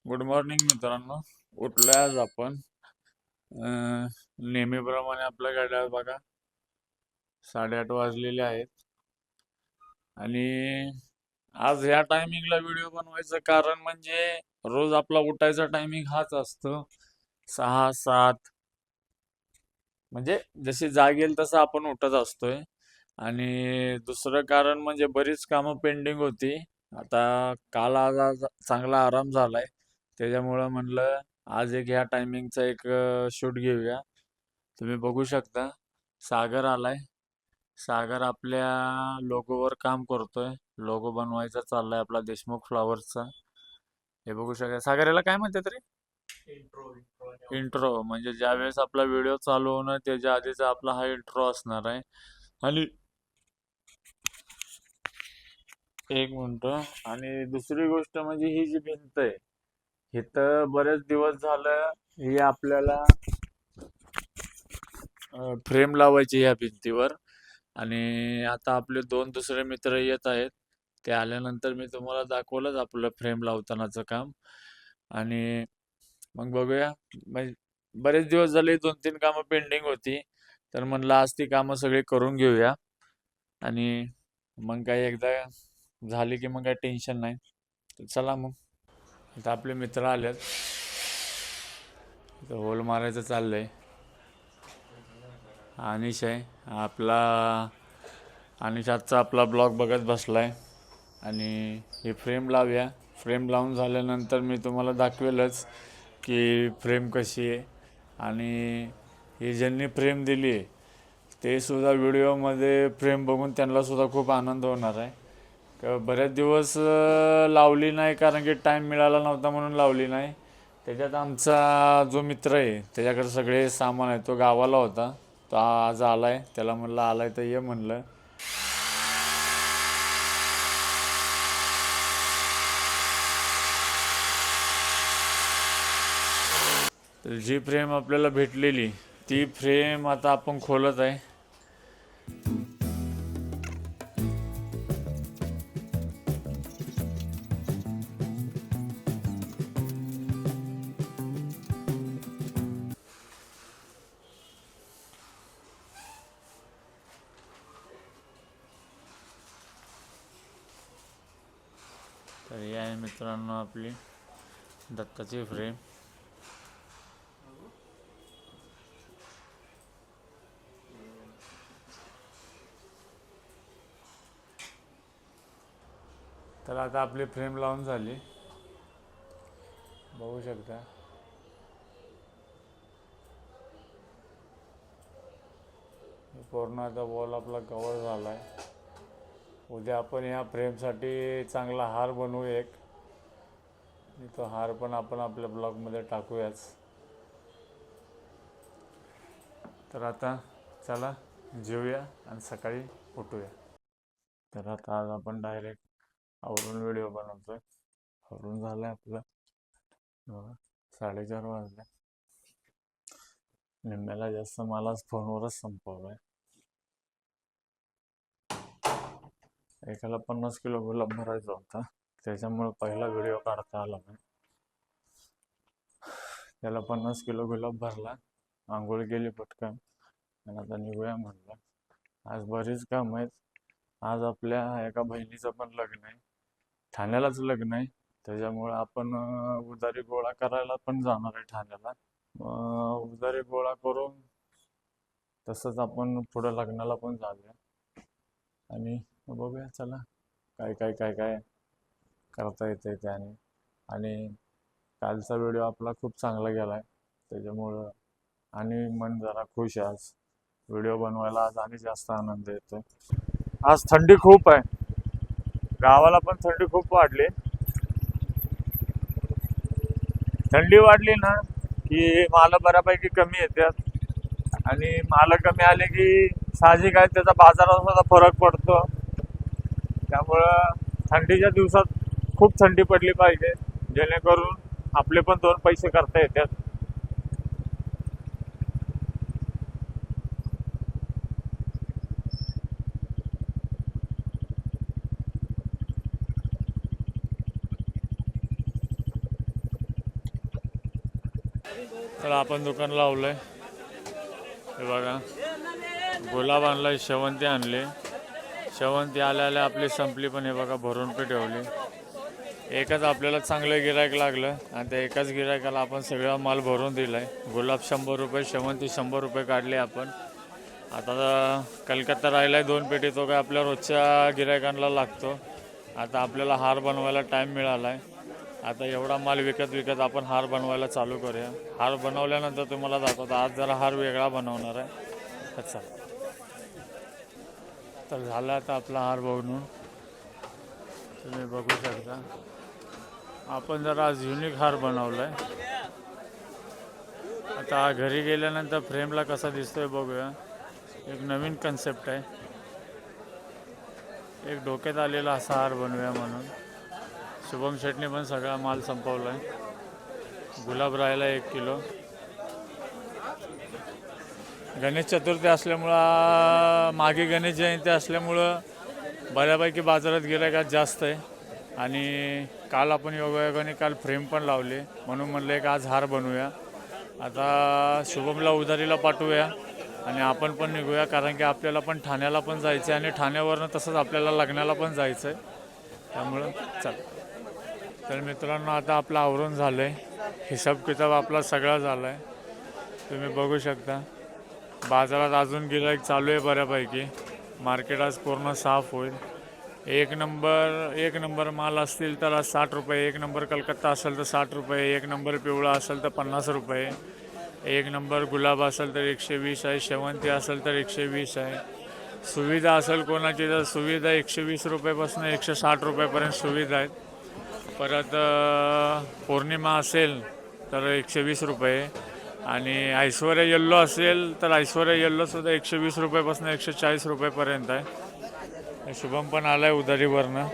Good morning मित्रांनो. उठलोय आज आपण नेहमीप्रमाणे आपल्या गाड्या बघा 8:30 वाजलेले आहेत. आणि आज ह्या टायमिंगला व्हिडिओ बनवायचं कारण म्हणजे रोज आपला उठायचा टायमिंग हाच असतो, 6-7. म्हणजे जशी जाग येईल तसं आपण उठत असतोय. आणि दुसरं कारण म्हणजे बरीच कामं पेंडिंग होती. आता काल आज चांगला आराम झालाय, त्याच्यामुळं म्हणलं आज एक ह्या टायमिंगचा एक शूट घेऊया. तुम्ही बघू शकता सागर आलाय. सागर आपल्या लोगोवर काम करतोय. लोगो बनवायचा चाललाय आपला देशमुख फ्लॉवर्सचा. हे बघू शकता. सागर याला काय म्हणतात रे? इंट्रो. म्हणजे ज्यावेळेस आपला व्हिडिओ चालू होणं त्याच्या आधीचा आपला हा इंट्रो असणार आहे. आणि एक मिनिट. आणि दुसरी गोष्ट म्हणजे ही जी भिंत आहे, इथं बरेच दिवस झालं ही आपल्याला फ्रेम लावायची या भिंतीवर. आणि आता आपले दोन दुसरे मित्र येत आहेत. ते आल्यानंतर मी तुम्हाला दाखवलंच आपलं फ्रेम लावतानाचं काम. आणि मग बघूया. म्हणजे बरेच दिवस झाले 2-3 कामं पेंडिंग होती, तर म्हणलं आज ती कामं सगळी करून घेऊया. आणि मग काही एकदा झाली की मग काही टेन्शन नाही. तर चला मग. आता आपले मित्र आलेत. इथं होल मारायचं चाललंय. अनिश आहे आपला. अनिश आजचा आपला ब्लॉग बघत बसलाय. आणि ही फ्रेम लावूया. फ्रेम लावून झाल्यानंतर मी तुम्हाला दाखवेलच की फ्रेम कशी आहे. आणि ही ज्यांनी फ्रेम दिली आहे ते सुद्धा व्हिडिओमध्ये फ्रेम बघून त्यांना सुद्धा खूप आनंद होणार आहे. बऱ्याच दिवस लावली नाही, कारण की टाईम मिळाला नव्हता म्हणून लावली नाही. त्याच्यात आमचा जो मित्र आहे त्याच्याकडे सगळे सामान आहे, तो गावाला होता. तो आज आलाय. त्याला म्हणलं आलाय तर ये म्हणलं. तर जी फ्रेम आपल्याला भेटलेली ती फ्रेम आता आपण खोलत आहे. तर ही आहे मित्रांनो आपली दत्ताची फ्रेम. तर आता आपली फ्रेम लावून झाली, बघू शकता. पूर्ण आता वॉल आपला कवर झाला आहे. उद्या आपण ह्या फ्रेमसाठी चांगला हार बनवू एक. तो हार पण आपण आपल्या ब्लॉगमध्ये टाकूयाच. तर आता चला जेऊया आणि सकाळी उठूया. तर आता आज आपण डायरेक्ट आवरून व्हिडिओ बनवतोय. आवरून झालं आहे आपलं. 4:30 वाजले. निम्म्याला जास्त मलाच फोनवरच संपवलं आहे. एकाला 50 किलो गुलाब भरायचा होता, त्याच्यामुळे पहिला व्हिडिओ काढता आला नाही. त्याला 50 किलो गुलाब भरला, आंघोळ केली पटकन आणि आता निघूया म्हणलं. आज बरीच काम आहेत. आज आपल्या एका बहिणीचं पण लग्न आहे, ठाण्यालाच लग्न आहे. त्याच्यामुळे आपण उधारी गोळा करायला पण जाणार आहे ठाण्याला. उधारी गोळा करून तसंच आपण पुढं लग्नाला पण जाऊया. आणि बघूया चला काय काय काय काय करता येते त्याने. आणि कालचा व्हिडिओ आपला खूप चांगला गेला आहे, त्याच्यामुळं आणि मन जरा खुश आहे. आज व्हिडिओ बनवायला आज आणि जास्त आनंद येतो. आज थंडी खूप आहे, गावाला पण थंडी खूप वाढली. थंडी वाढली ना की माल बऱ्यापैकी कमी येतात. आणि माल कमी आले की साहजिक आहे त्याचा बाजारात सुद्धा फरक पडतो. त्यामुळं थंडीच्या दिवसात खूप थंडी पडली पाहिजे, जेणेकरून आपले पण 2 पैसे करता येतात. तर आपण दुकान लावलंय. हे बघा, गुलाब आणलाय, शेवंती आणले. शेवंती आल्या आपली संपली, पण हे बघा भरून पे ठेवली. एकच आपल्याला चांगलं गिरायक लागलं आणि त्या एकाच गिरायकाला आपण सगळा माल भरून दिलाय. गुलाब 100 रुपये, शेवंती 100 रुपये काढले आपण. आता कलकत्ता राहिलाय 2 पेटी, तो काय आपल्या रोजच्या गिरायकांना लागतो. आता आपल्याला हार बनवायला टाईम मिळाला आहे. आता एवढा माल विकत आपण हार बनवायला चालू करूया. हार बनवल्यानंतर तुम्हाला दाखवतो. आज जरा हार वेगळा बनवणार आहे. अच्छा, तर झाला आता आपला हार बनवून, तुम्ही बघू शकता. आपण जरा आज युनिक हार बनवला आहे. आता घरी गेल्यानंतर फ्रेमला कसा दिसतोय बघूया. एक नवीन कन्सेप्ट आहे. एक डोक्यात आलेला असा हार बनवूया म्हणून शुभम शेटने पण सगळा माल संपवला आहे. गुलाब राहिला 1 किलो. गणेश चतुर्थी असल्यामुळं, मागे गणेश जयंती असल्यामुळं बऱ्यापैकी बाजारात गिरायकात जास्त आहे. आणि काल आपण योगायोगाने काल फ्रेम पण लावले, म्हणून म्हणलं एक आज हार बनवूया. आता शुभमला उधारीला पाठवूया आणि आपण पण निघूया, कारण की आपल्याला पण ठाण्याला पण जायचं आहे आणि ठाण्यावरनं तसंच आपल्याला लग्नाला पण जायचं आहे. त्यामुळं चल. तर मित्रांनो, आता आपलं आवरून झालं आहे. हिसाब किताब आपला सगळा झाला आहे. तुम्ही बघू शकता. बाजारात अजून गिराईक चालू आहे बऱ्यापैकी. मार्केट आज पूर्ण साफ होईल. एक नंबर माल असतील तर आज 60 रुपये, 1 नंबर कलकत्ता असेल तर 60 रुपये, 1 नंबर पिवळा असेल तर 50 रुपये, 1 नंबर गुलाब असेल तर 120 आहे, शेवंती असेल तर 120 आहे. सुविधा असेल कोणाची तर सुविधा 120 रुपयापासून 160 रुपयापर्यंत सुविधा आहेत. परत पौर्णिमा असेल तर 120 रुपये आणि ऐश्वर्या येल्लो असेल तर ऐश्वर्या येल्लोसुद्धा 120 रुपयापासून 140 रुपयेपर्यंत आहे. शुभम पण आला आहे उधारीवरनं.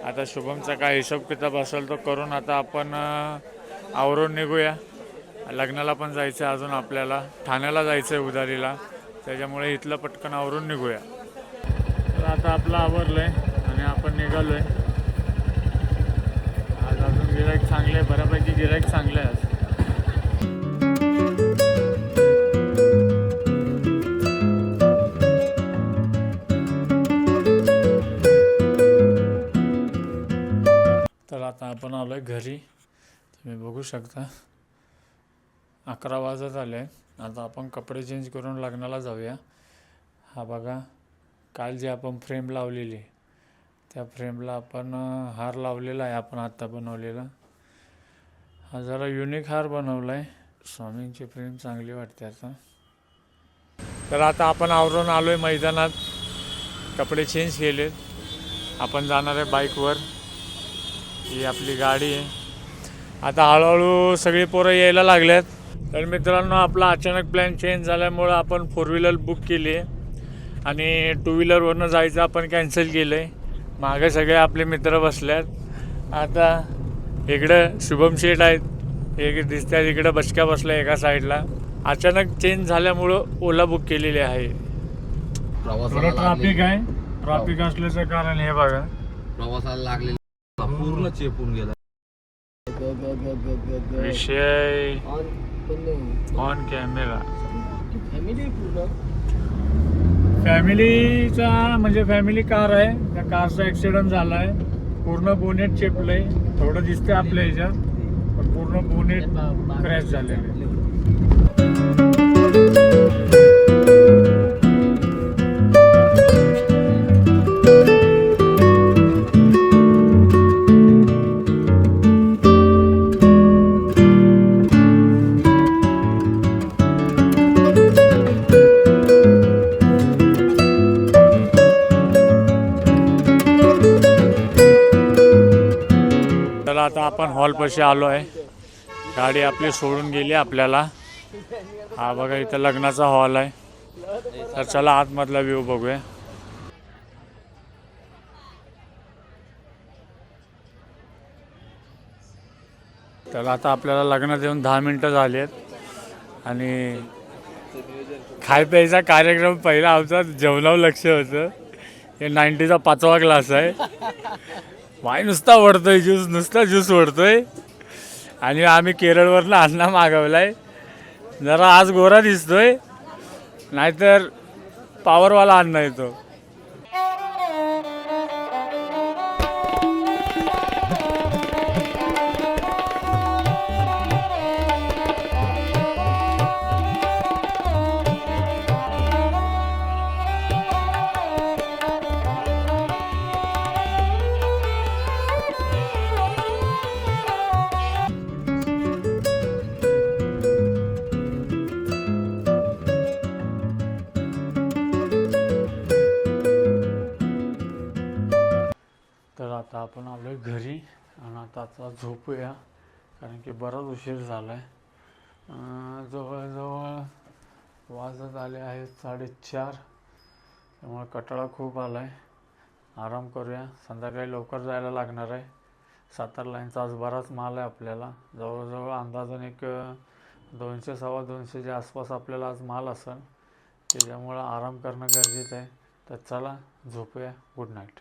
आता शुभमचा काय हिशोब किताब असेल तो करून आता आपण आवरून निघूया. लग्नाला पण जायचं आहे, अजून आपल्याला ठाण्याला जायचं आहे उधारीला, त्याच्यामुळे इथलं पटकन आवरून निघूया. तर आता आपलं आवरलं आहे आणि आपण निघालो आहे. आज अजून गिराईक चांगले आहे, बऱ्यापैकी गिराईक चांगले आहे आज. तर आता आपण आलो आहे घरी. तुम्ही बघू शकता 11 वाजत आले. आता आपण कपडे चेंज करून लग्नाला जाऊया. हा बघा, काल जे आपण फ्रेम लावलेली त्या फ्रेमला आपण हार लावलेला आहे, आपण आत्ता बनवलेला. हा जरा युनिक हार बनवला आहे. स्वामींची फ्रेम चांगली वाटते आता. तर आता आपण आवरून आलो आहे मैदानात, कपडे चेंज केलेत. आपण जाणार आहे बाईकवर. ही आपली गाडी आहे. आता हळूहळू सगळी पोरं यायला लागल्यात. तर मित्रांनो, आपला अचानक प्लॅन चेंज झाल्यामुळं आपण 4 व्हीलर बुक केली आहे आणि 2 व्हीलरवरनं जायचं आपण कॅन्सल केलं आहे. मागे सगळे आपले मित्र बसल्यात. आता इकडं शुभम शेठ आहेत, एक दिसतात, इकडं बचक्या बसल्या एका साईडला. अचानक चेंज झाल्यामुळं ओला बुक केलेली आहे. थोडं ट्रॅफिक आहे. ट्रॅफिक असल्याचं कारण हे बघा, प्रवासाला लागलेला पूर्ण चेपून गेला विषय ऑन कॅमेरा. फॅमिलीचा म्हणजे फॅमिली कार आहे, त्या कारचा ॲक्सिडेंट झाला आहे. पूर्ण बोनेट चेपलंय. थोडं दिसतंय आपल्या ह्याच्यात, पण पूर्ण बोनेट क्रॅश झालेलं आहे. आता आपण हॉलपाशी आलो आहे. गाडी आपली सोडून गेली आपल्याला. हा बघा, इथं लग्नाचा हॉल आहे. तर चला आतमधला व्ह्यू बघूया. तर आता आपल्याला लग्नात येऊन 10 मिनटं झाली आहेत आणि खाय प्यायचा कार्यक्रम पहिला आमचा जेवणावर लक्ष होतं. हे 90चा 5वा ग्लास आहे. वाई नुसता ओढतोय, नुसता ज्यूस ओढतोय आणि आम्ही केरळवरनं अण्णा मागवलाय. जरा आज गोरा दिसतोय, नाहीतर पॉवरवाला अण्णा येतो. तर आता आपण आलोय घरी आणि आता झोपूया, कारण की बराच उशीर झाला आहे. जवळजवळ वाजत आले आहेत 4:30. त्यामुळे कंटाळा खूप आला आहे. आराम करूया. संध्याकाळी लवकर जायला लागणार आहे. सातारा लाईनचा आज बराच माल आहे आपल्याला. जवळजवळ अंदाजाने एक 200 250च्या आसपास आपल्याला आज माल असेल. त्याच्यामुळं आराम करणं गरजेचं आहे. तर चला झोपूया. Good night.